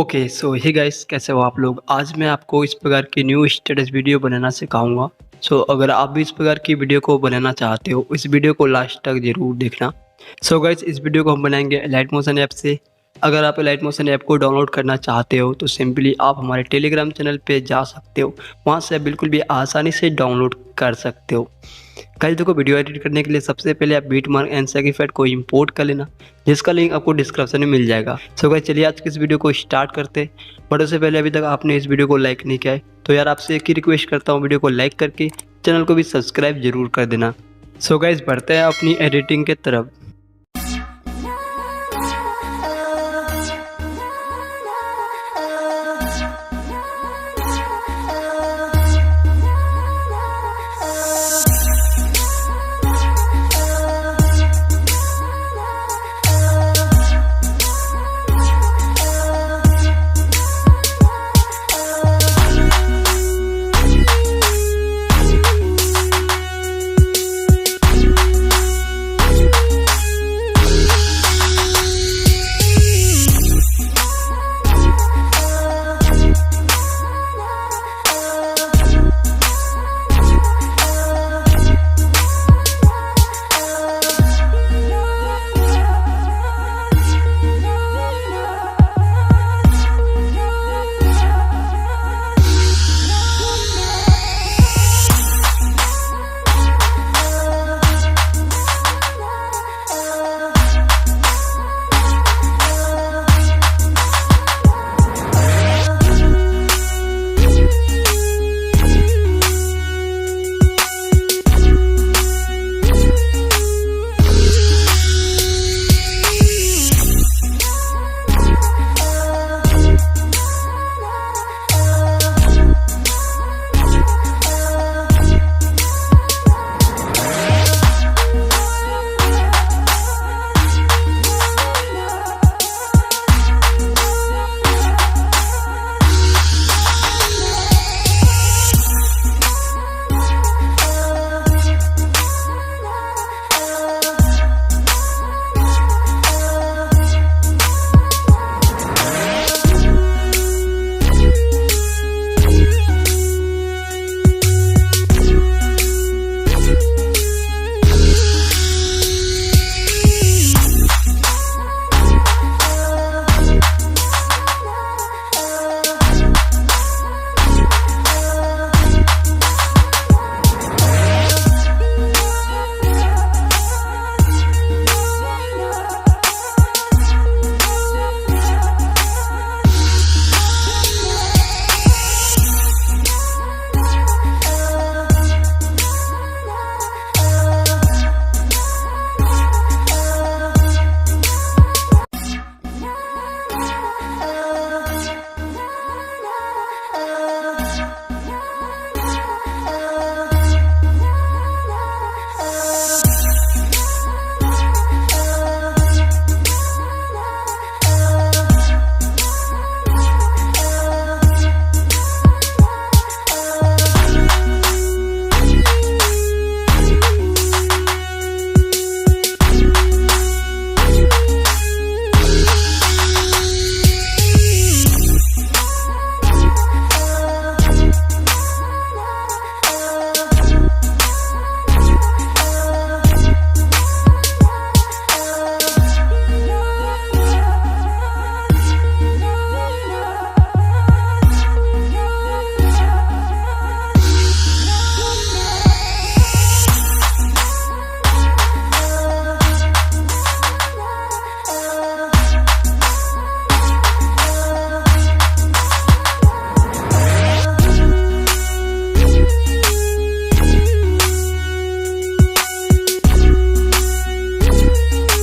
Okay so hey guys, कैसे हो आप लोग। आज मैं आपको इस प्रकार की न्यू स्टेटस वीडियो बनाना सिखाऊंगा। सो अगर आप भी इस प्रकार की वीडियो को बनाना चाहते हो, इस वीडियो को लास्ट तक जरूर देखना। सो गाइस, इस वीडियो को हम बनाएंगे अलाइट मोशन ऐप से। अगर आप अलाइट मोशन ऐप को डाउनलोड करना चाहते हो तो सिंपली आप हमारे टेलीग्राम चैनल पे जा सकते हो। वहाँ से आप बिल्कुल भी आसानी से डाउनलोड कर सकते हो। गाइस देखो, वीडियो एडिट करने के लिए सबसे पहले आप बीट मार्क एंड सेगीफाइड को इंपोर्ट कर लेना, जिसका लिंक आपको डिस्क्रिप्शन में मिल जाएगा। सो गाइस चलिए आज की इस वीडियो को स्टार्ट करते हैं। बट उससे पहले अभी तक आपने इस वीडियो को लाइक नहीं किया है तो यार आपसे एक ही रिक्वेस्ट करता हूँ, वीडियो को लाइक करके चैनल को भी सब्सक्राइब जरूर कर देना। सो गाइस बढ़ते हैं अपनी एडिटिंग के तरफ।